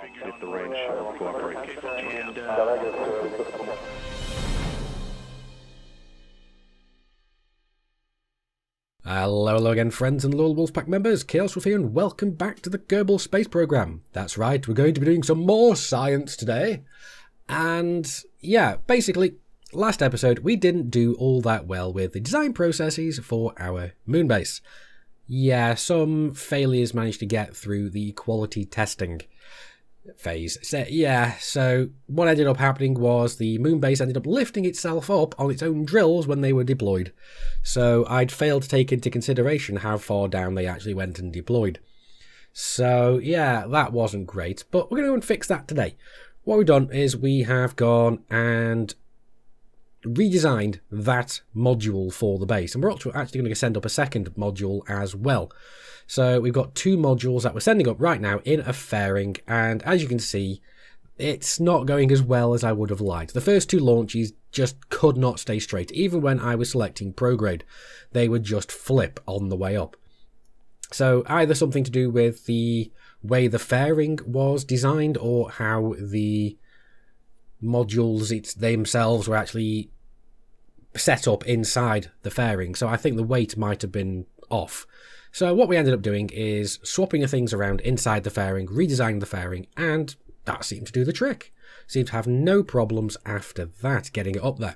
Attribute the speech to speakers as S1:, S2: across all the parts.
S1: if the range cooperates. And,
S2: Hello again, friends and loyal Wolfpack members. Chaos Wolf here, and welcome back to the Kerbal space program. That's right, we're going to be doing some more science today. And yeah, basically, last episode we didn't do all that well with the design processes for our Mun Base. Yeah, some failures managed to get through the quality testing phase. So what ended up happening was the Mun Base ended up lifting itself up on its own drills when they were deployed. So I'd failed to take into consideration how far down they actually went and deployed. So yeah, that wasn't great, but we're going to go and fix that today. What we've done is we have gone and redesigned that module for the base, and we're actually going to send up a second module as well. So we've got two modules that we're sending up right now in a fairing, and as you can see, it's not going as well as I would have liked. The first two launches just could not stay straight. Even when I was selecting prograde, they would just flip on the way up. So either something to do with the way the fairing was designed, or how the modules themselves were actually set up inside the fairing. So I think the weight might have been off. So what we ended up doing is swapping the things around inside the fairing, redesigning the fairing, and that seemed to do the trick. Seemed to have no problems after that, getting it up there.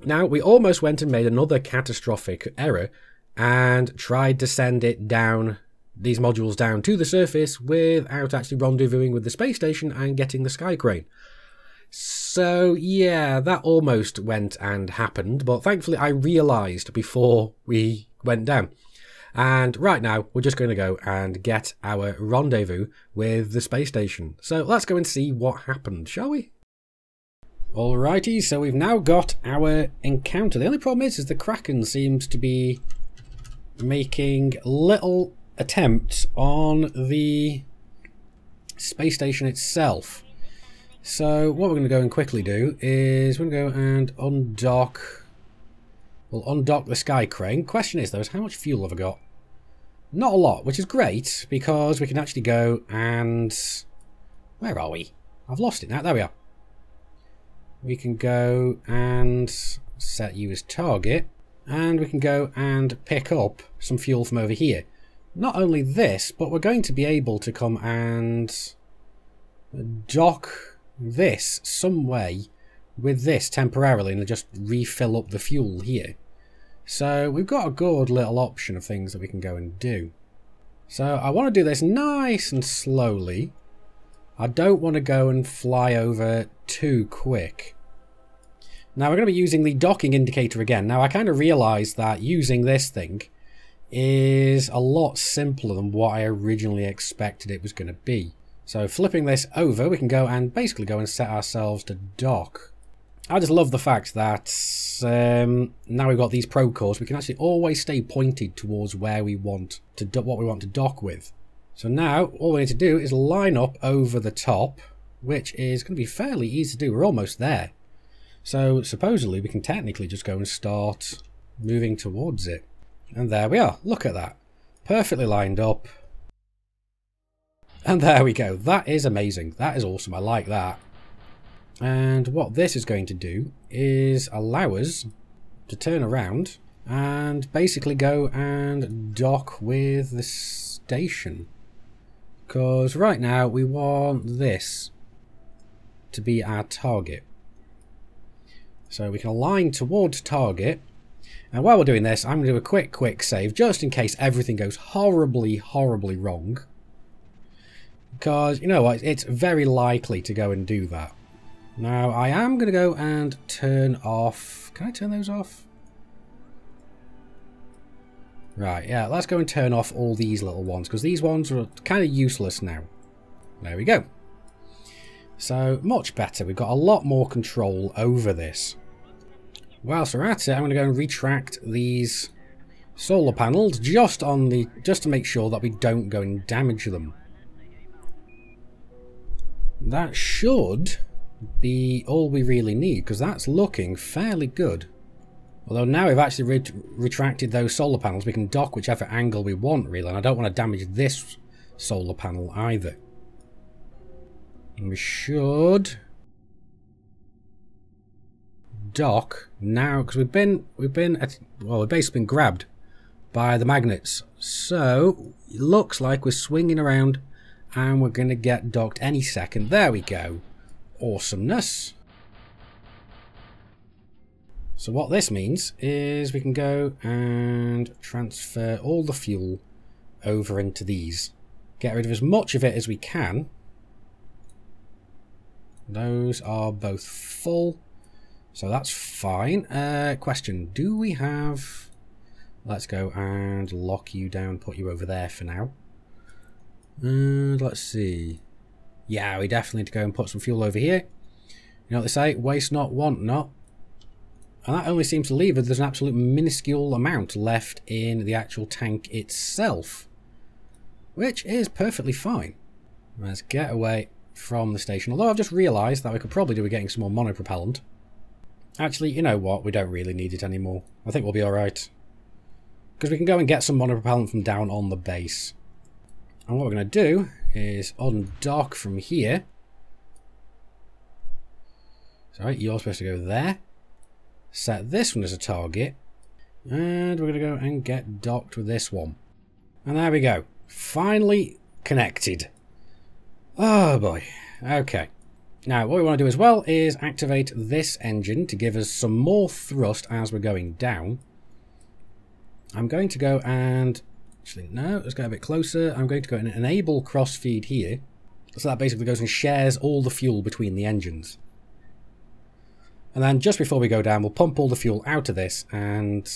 S2: Now, we almost went and made another catastrophic error and tried to send it down, these modules down to the surface without actually rendezvousing with the space station and getting the sky crane. So yeah, that almost went and happened, but thankfully I realised before we went down. And right now, we're just going to go and get our rendezvous with the space station. So let's go and see what happened, shall we? Alrighty, so we've now got our encounter. The only problem is the Kraken seems to be making little attempts on the space station itself. So what we're going to go and quickly do is we're going to go and undock. We'll undock the sky crane. Question is though, how much fuel have I got? Not a lot, which is great because we can actually go and... Where are we? I've lost it now. There we are. We can go and set you as target, and we can go and pick up some fuel from over here. Not only this, but we're going to be able to come and dock this some way with this temporarily and just refill up the fuel here. So we've got a good little option of things that we can go and do. So I want to do this nice and slowly. I don't want to go and fly over too quick. Now we're going to be using the docking indicator again. Now I kind of realised that using this thing is a lot simpler than what I originally expected it was going to be. So flipping this over, we can go and basically go and set ourselves to dock. I just love the fact that now we've got these probe cores, we can actually always stay pointed towards where we want to what we want to dock with. So now all we need to do is line up over the top, which is going to be fairly easy to do. We're almost there. So supposedly we can technically just go and start moving towards it. And there we are. Look at that. Perfectly lined up. And there we go. That is amazing. That is awesome. I like that. And what this is going to do is allow us to turn around and basically go and dock with the station. Because right now we want this to be our target. So we can align towards target. And while we're doing this, I'm going to do a quick save just in case everything goes horribly wrong. Because, you know what, it's very likely to go and do that. Now, I am going to go and turn off... Can I turn those off? Right, yeah, let's go and turn off all these little ones, because these ones are kind of useless now. There we go. So, much better. We've got a lot more control over this. Whilst we're at it, I'm going to go and retract these solar panels just to make sure that we don't go and damage them. That should be all we really need, because that's looking fairly good. Although now we've actually retracted those solar panels, we can dock whichever angle we want really, and I don't want to damage this solar panel either. And we should dock now, because we've basically been grabbed by the magnets. So it looks like we're swinging around and we're going to get docked any second. There we go. Awesomeness. So what this means is we can go and transfer all the fuel over into these. Get rid of as much of it as we can. Those are both full. So that's fine. Question, do we have... Let's go and lock you down, put you over there for now. And let's see. Yeah, we definitely need to go and put some fuel over here. You know what they say? Waste not, want not. And that only seems to leave us, there's an absolute minuscule amount left in the actual tank itself. Which is perfectly fine. Let's get away from the station. Although I've just realised that we could probably do with getting some more monopropellant. Actually, you know what? We don't really need it anymore. I think we'll be alright. Because we can go and get some monopropellant from down on the base. And what we're going to do is undock from here. Sorry, you're supposed to go there. Set this one as a target. And we're going to go and get docked with this one. And there we go. Finally connected. Oh boy. Okay. Now what we want to do as well is activate this engine to give us some more thrust as we're going down. I'm going to go and... Actually, no, let's go a bit closer. I'm going to go and enable crossfeed here. So that basically goes and shares all the fuel between the engines. And then just before we go down, we'll pump all the fuel out of this. And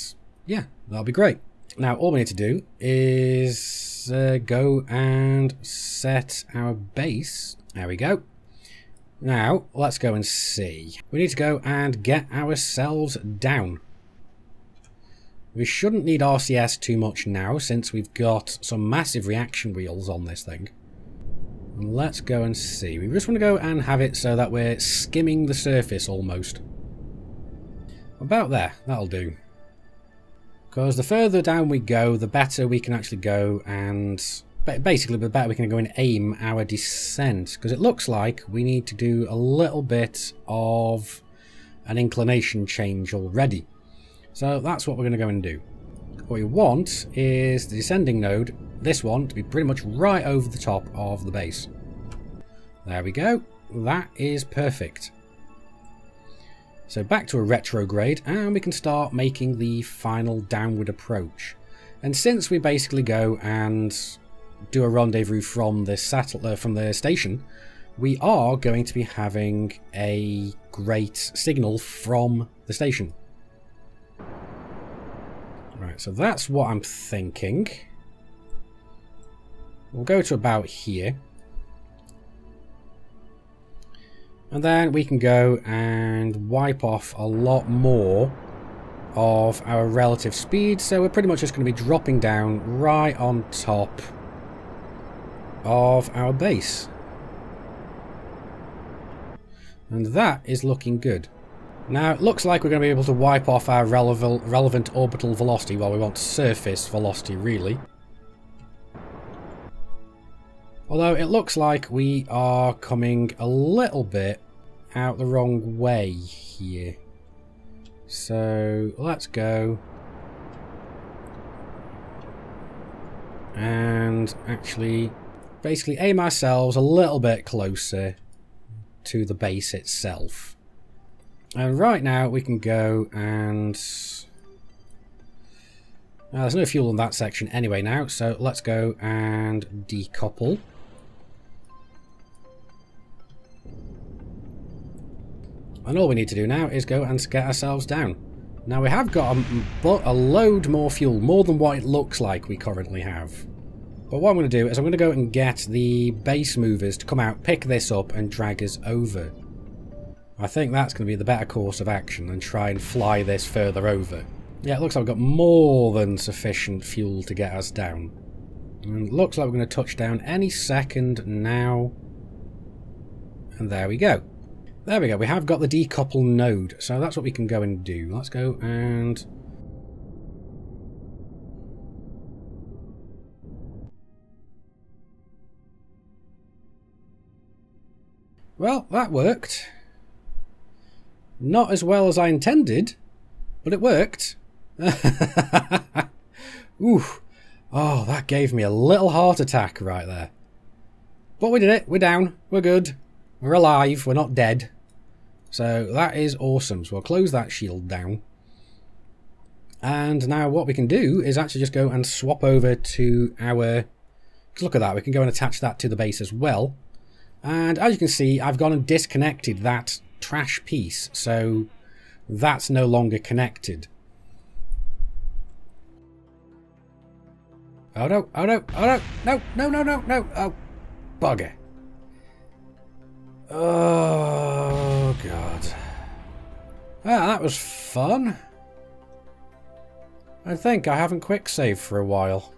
S2: yeah, that'll be great. Now, all we need to do is go and set our base. There we go. Now, let's go and see. We need to go and get ourselves down. We shouldn't need RCS too much now, since we've got some massive reaction wheels on this thing. Let's go and see. We just want to go and have it so that we're skimming the surface almost. About there, that'll do. Because the further down we go, the better we can actually go and... Basically, the better we can go and aim our descent. Because it looks like we need to do a little bit of an inclination change already. So that's what we're going to go and do. What we want is the descending node, this one, to be pretty much right over the top of the base. There we go. That is perfect. So back to a retrograde, and we can start making the final downward approach. And since we basically go and do a rendezvous from the station, we are going to be having a great signal from the station. Right, so that's what I'm thinking. We'll go to about here. And then we can go and wipe off a lot more of our relative speed. So we're pretty much just going to be dropping down right on top of our base. And that is looking good. Now, it looks like we're going to be able to wipe off our relevant orbital velocity. Well, we want surface velocity, really. Although, it looks like we are coming a little bit out the wrong way here. So, let's go. And actually, basically aim ourselves a little bit closer to the base itself. And right now we can go and... there's no fuel in that section anyway now, so let's go and decouple. And all we need to do now is go and get ourselves down. Now we have got a load more fuel, more than what it looks like we currently have. But what I'm going to do is I'm going to go and get the base movers to come out, pick this up and drag us over. I think that's going to be the better course of action than try and fly this further over. Yeah, it looks like we've got more than sufficient fuel to get us down. And it looks like we're going to touch down any second now. And there we go. There we go, we have got the decouple node, so that's what we can go and do. Let's go and... Well, that worked. Not as well as I intended, but it worked. Ooh. Oh, that gave me a little heart attack right there. But we did it. We're down. We're good. We're alive. We're not dead. So that is awesome. So we'll close that shield down. And now what we can do is actually just go and swap over to our... Look at that. We can go and attach that to the base as well. And as you can see, I've gone and disconnected that trash piece. So that's no longer connected. Oh no, oh no, oh no, no, no, no, no, no, oh, bugger. Oh, God. Ah, that was fun. I think I haven't quick saved for a while.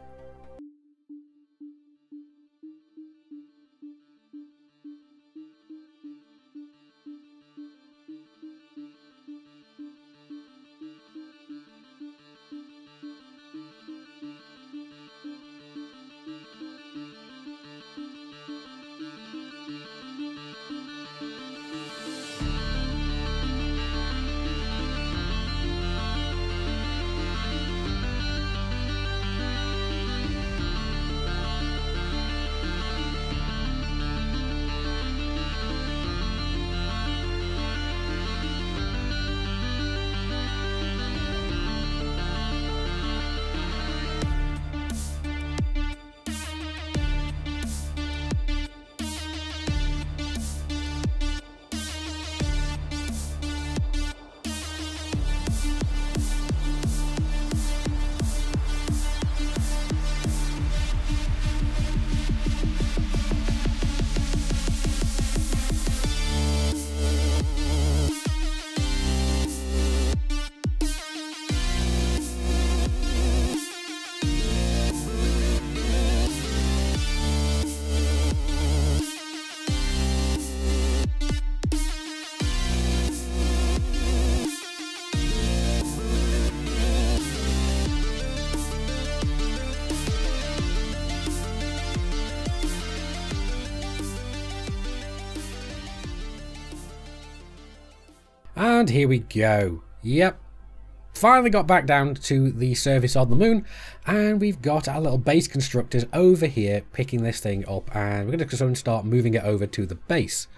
S2: And here we go. Yep. Finally got back down to the surface of the moon, and we've got our little base constructors over here picking this thing up, and we're going to go and start moving it over to the base.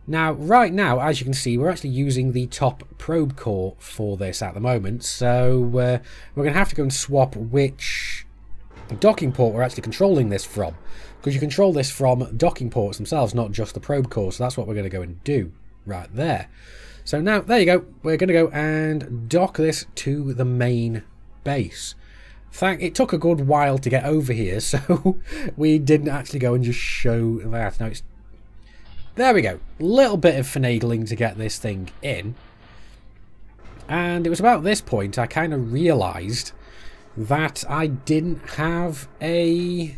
S2: Now, right now, as you can see, we're actually using the top probe core for this at the moment, so we're going to have to go and swap which docking port we're actually controlling this from, because you control this from docking ports themselves, not just the probe core, so that's what we're going to go and do right there. So now, there you go, we're going to go and dock this to the main base. It took a good while to get over here, so we didn't actually go and just show that. Now, there we go, little bit of finagling to get this thing in. And it was about this point I kind of realised that I didn't have a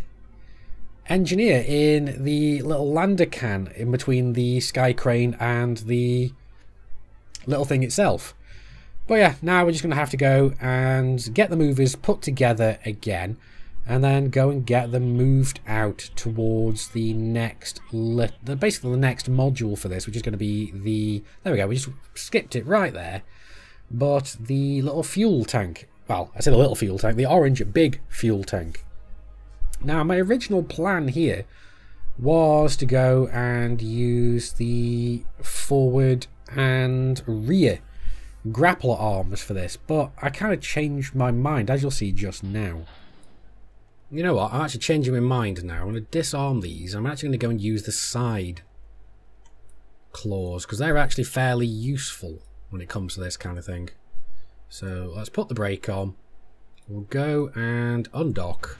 S2: engineer in the little lander can in between the sky crane and the little thing itself. But yeah, now we're just going to have to go and get the movers put together again, and then go and get them moved out towards the next, basically the next module for this, which is going to be the, there we go, we just skipped it right there, but the little fuel tank. Well, I said a little fuel tank, the orange big fuel tank. Now, my original plan here was to go and use the forward and rear grappler arms for this, but I kind of changed my mind, as you'll see just now. You know what, I'm actually changing my mind now. I'm going to disarm these. I'm actually going to go and use the side claws, because they're actually fairly useful when it comes to this kind of thing. So let's put the brake on. We'll go and undock.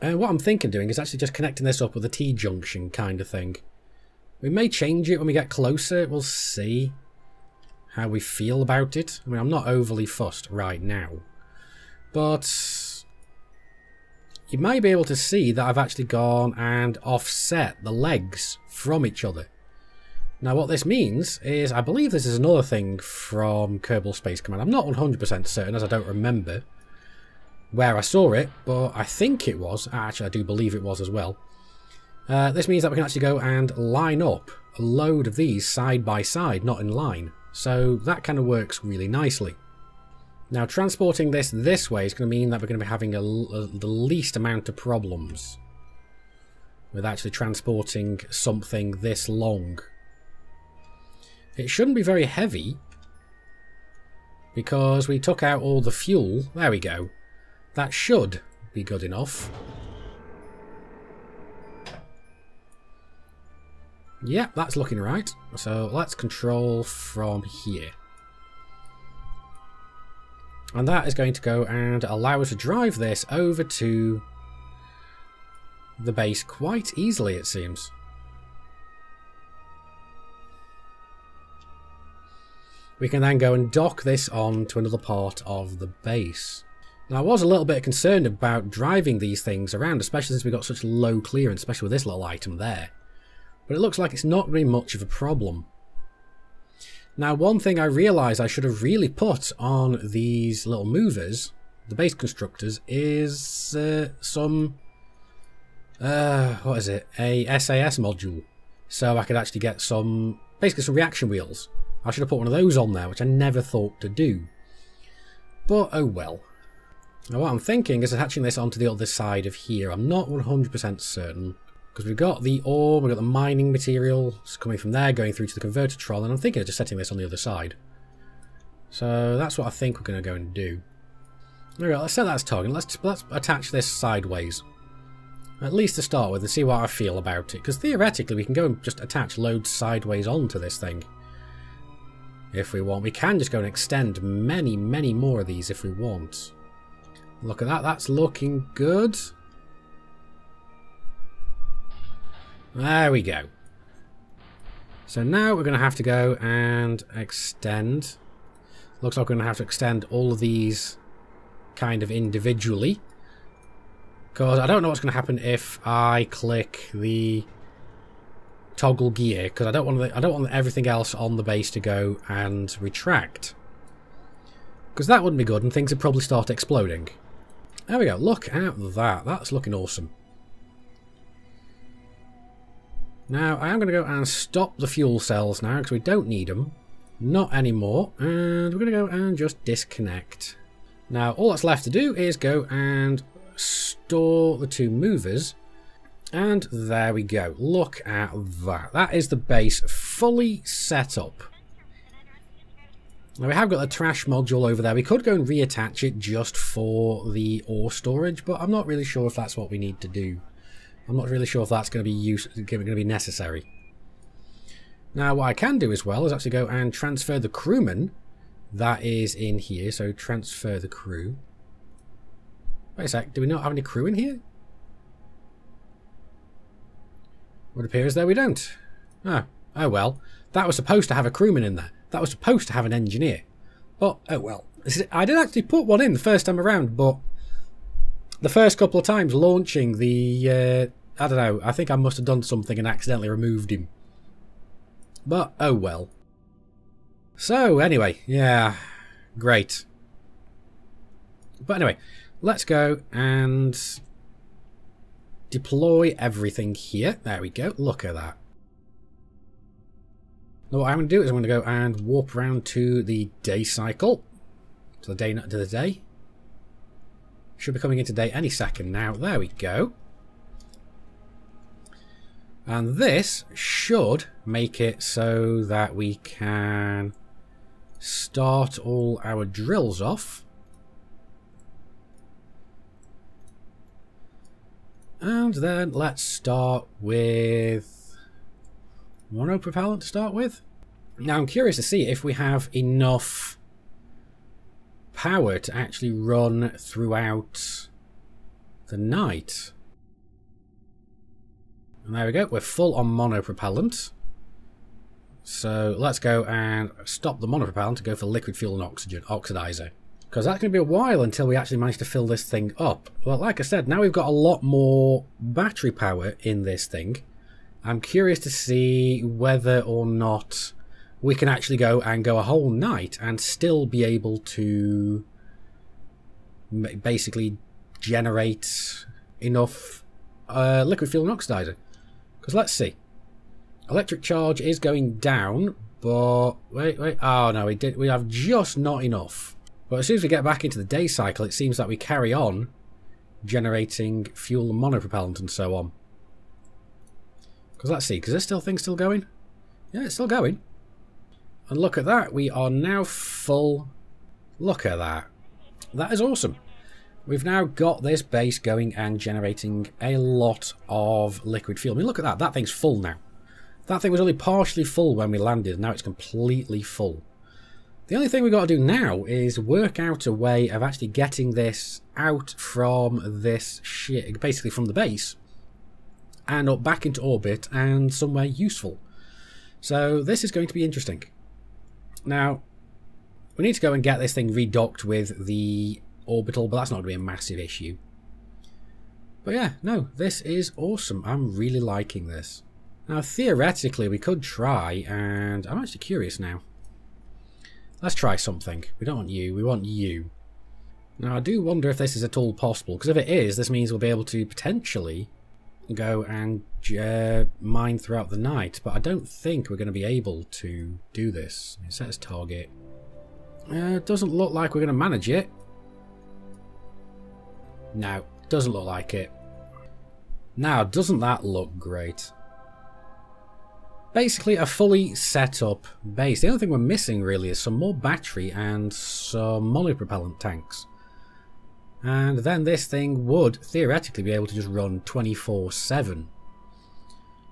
S2: And what I'm thinking of doing is actually just connecting this up with a T-junction kind of thing. We may change it when we get closer. We'll see how we feel about it. I mean, I'm not overly fussed right now. But you may be able to see that I've actually gone and offset the legs from each other. Now, what this means is, I believe this is another thing from Kerbal Space Command. I'm not 100% certain, as I don't remember where I saw it, but I think it was. Actually, I do believe it was as well. This means that we can actually go and line up a load of these side by side, not in line. So that kind of works really nicely. Now transporting this way is going to mean that we're going to be having the least amount of problems with actually transporting something this long. It shouldn't be very heavy because we took out all the fuel. There we go. That should be good enough. Yep, that's looking right. So let's control from here. And that is going to go and allow us to drive this over to the base quite easily, it seems. We can then go and dock this on to another part of the base. Now, I was a little bit concerned about driving these things around, especially since we got such low clearance, especially with this little item there. But it looks like it's not really much of a problem. Now, one thing I realised I should have really put on these little movers, the base constructors, is some... what is it? A SAS module. So I could actually get some... basically some reaction wheels. I should have put one of those on there, which I never thought to do. But, oh well. Now what I'm thinking is attaching this onto the other side of here. I'm not 100% certain. Because we've got the ore, we've got the mining materials coming from there, going through to the converter troll, and I'm thinking of just setting this on the other side. So that's what I think we're going to go and do. Alright, let's set that as target. Let's attach this sideways. At least to start with, and see what I feel about it. Because theoretically we can go and just attach loads sideways onto this thing. If we want. We can just go and extend many, many more of these if we want. Look at that, that's looking good. There we go. So now we're going to have to go and extend. Looks like we're going to have to extend all of these kind of individually. Because I don't know what's going to happen if I click the toggle gear. Because I don't want everything else on the base to go and retract. Because that wouldn't be good and things would probably start exploding. There we go. Look at that. That's looking awesome. Now, I am going to go and stop the fuel cells now, because we don't need them. Not anymore. And we're going to go and just disconnect. Now, all that's left to do is go and store the two movers. And there we go. Look at that. That is the base fully set up. Now, we have got the trash module over there. We could go and reattach it just for the ore storage, but I'm not really sure if that's what we need to do. I'm not really sure if that's going to be necessary. Now, what I can do as well is actually go and transfer the crewman that is in here. So transfer the crew. Wait a sec. Do we not have any crew in here? It appears there we don't. Oh well. That was supposed to have a crewman in there. That was supposed to have an engineer. But, oh well. I did actually put one in the first time around, but the first couple of times launching the... I don't know, I think I must have done something and accidentally removed him. But, oh well. So, anyway, yeah, great. But anyway, let's go and deploy everything here. There we go, look at that. Now what I'm going to do is I'm going to go and warp around to the day cycle. To the day. Should be coming into day any second now. There we go. And this should make it so that we can start all our drills off. And then let's start with monopropellant to start with. Now I'm curious to see if we have enough power to actually run throughout the night. And there we go, we're full on monopropellant. So let's go and stop the monopropellant to go for liquid fuel and oxygen oxidizer. Because that's going to be a while until we actually manage to fill this thing up. Well, like I said, now we've got a lot more battery power in this thing. I'm curious to see whether or not we can actually go a whole night and still be able to basically generate enough liquid fuel and oxidizer. Because let's see. Electric charge is going down, but wait. Oh no, we have just not enough. But as soon as we get back into the day cycle, it seems that we carry on generating fuel and monopropellant and so on. Because let's see, because this thing's still going? Yeah, it's still going. And look at that, we are now full. Look at that. That is awesome. We've now got this base going and generating a lot of liquid fuel. I mean, look at that. That thing's full now. That thing was only partially full when we landed, and now it's completely full. The only thing we've got to do now is work out a way of actually getting this out from this shit, basically from the base, and up back into orbit and somewhere useful. So this is going to be interesting. Now, we need to go and get this thing redocked with the orbital, but that's not going to be a massive issue. But yeah, no, this is awesome. I'm really liking this. Now, theoretically, we could try, and I'm actually curious now. Let's try something. We don't want you, we want you. Now, I do wonder if this is at all possible, because if it is, this means we'll be able to potentially go and mine throughout the night, but I don't think we're going to be able to do this. It says target. It doesn't look like we're going to manage it. No, doesn't look like it. Now, doesn't that look great? Basically a fully set up base. The only thing we're missing really is some more battery and some monopropellant tanks. And then this thing would theoretically be able to just run 24/7.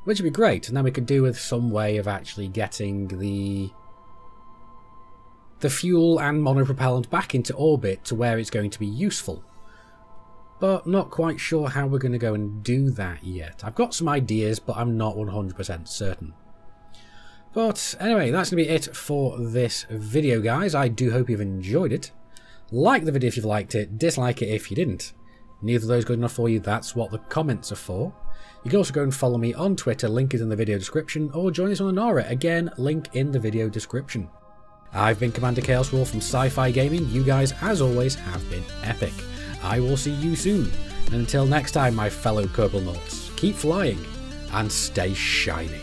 S2: Which would be great, and then we could do with some way of actually getting the fuel and monopropellant back into orbit to where it's going to be useful. But not quite sure how we're going to go and do that yet. I've got some ideas, but I'm not 100% certain. But anyway, that's going to be it for this video, guys. I do hope you've enjoyed it. Like the video if you've liked it, dislike it if you didn't. Neither of those good enough for you, that's what the comments are for. You can also go and follow me on Twitter, link is in the video description, or join us on Anara, again, link in the video description. I've been Commander Chaos Wolf from Sci-Fi Gaming. You guys, as always, have been epic. I will see you soon. And until next time, my fellow Kerbal nuts, keep flying and stay shiny.